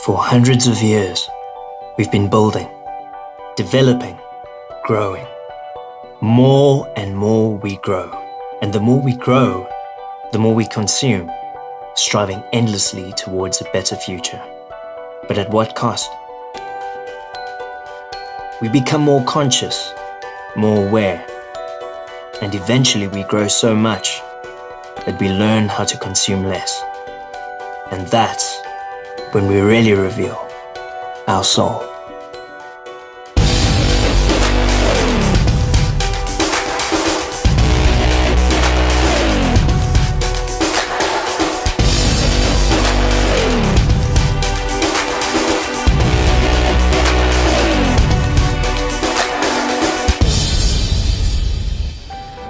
For hundreds of years, we've been building, developing, growing. More and more we grow. And the more we grow, the more we consume, striving endlessly towards a better future. But at what cost? We become more conscious, more aware, and eventually we grow so much that we learn how to consume less. And that's when we really reveal our soul.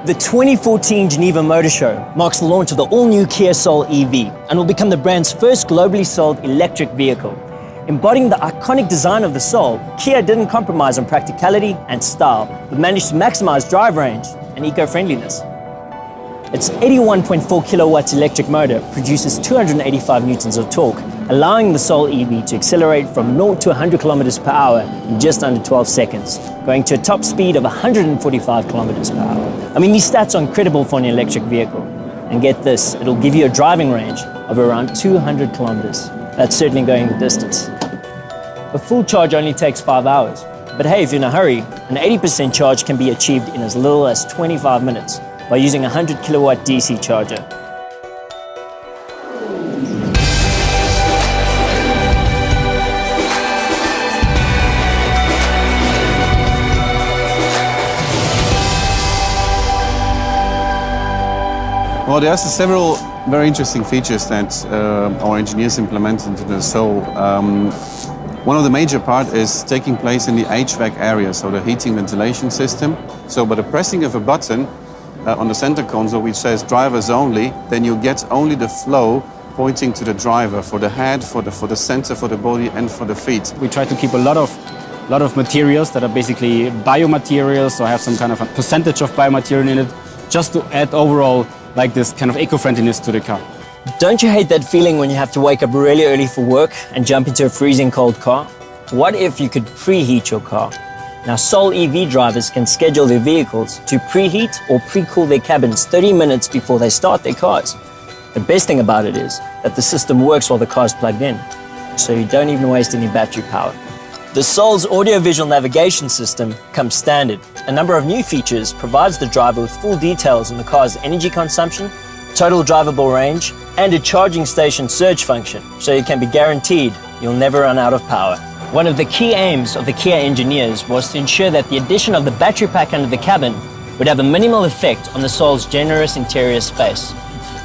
The 2014 Geneva Motor Show marks the launch of the all-new Kia Soul EV and will become the brand's first globally sold electric vehicle. Embodying the iconic design of the Soul, Kia didn't compromise on practicality and style, but managed to maximize drive range and eco-friendliness. Its 81.4 kilowatts electric motor produces 285 newtons of torque, allowing the Soul EV to accelerate from 0 to 100 kilometers per hour in just under 12 seconds, going to a top speed of 145 kilometers per hour. I mean, these stats are incredible for an electric vehicle. And get this, it'll give you a driving range of around 200 kilometers. That's certainly going the distance. A full charge only takes 5 hours. But hey, if you're in a hurry, an 80% charge can be achieved in as little as 25 minutes by using a 100 kilowatt DC charger. Well, there are several very interesting features that our engineers implemented into the Soul. One of the major part is taking place in the HVAC area, so the heating ventilation system. So by the pressing of a button on the center console which says drivers only, then you get only the flow pointing to the driver for the head, for the center, for the body and for the feet. We try to keep a lot of materials that are basically biomaterials, so have some kind of a percentage of biomaterial in it, just to add overall like this kind of eco-friendliness to the car. Don't you hate that feeling when you have to wake up really early for work and jump into a freezing cold car? What if you could preheat your car? Now, Soul EV drivers can schedule their vehicles to preheat or pre-cool their cabins 30 minutes before they start their cars. The best thing about it is that the system works while the car is plugged in, so you don't even waste any battery power. The Soul's audio-visual navigation system comes standard. A number of new features provides the driver with full details on the car's energy consumption, total drivable range, and a charging station surge function, so you can be guaranteed you'll never run out of power. One of the key aims of the Kia engineers was to ensure that the addition of the battery pack under the cabin would have a minimal effect on the Soul's generous interior space.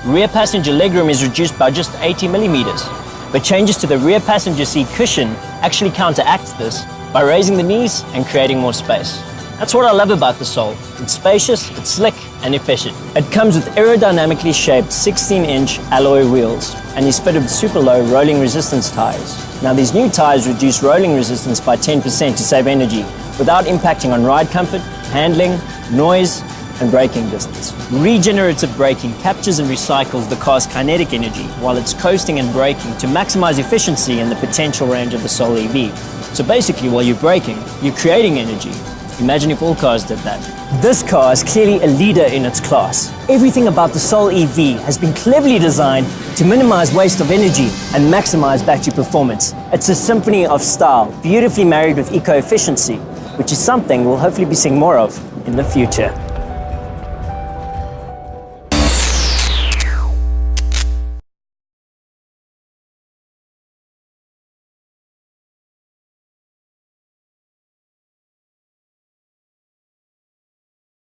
Rear passenger legroom is reduced by just 80 millimeters, but changes to the rear passenger seat cushion actually counteract this by raising the knees and creating more space. That's what I love about the Soul. It's spacious, it's slick, and efficient. It comes with aerodynamically shaped 16-inch alloy wheels and is fitted with super low rolling resistance tires. Now, these new tires reduce rolling resistance by 10% to save energy without impacting on ride comfort, handling, noise, and braking distance. Regenerative braking captures and recycles the car's kinetic energy while it's coasting and braking to maximize efficiency and the potential range of the Soul EV. So basically, while you're braking, you're creating energy. Imagine if all cars did that. This car is clearly a leader in its class. Everything about the Soul EV has been cleverly designed to minimize waste of energy and maximize battery performance. It's a symphony of style, beautifully married with eco-efficiency, which is something we'll hopefully be seeing more of in the future.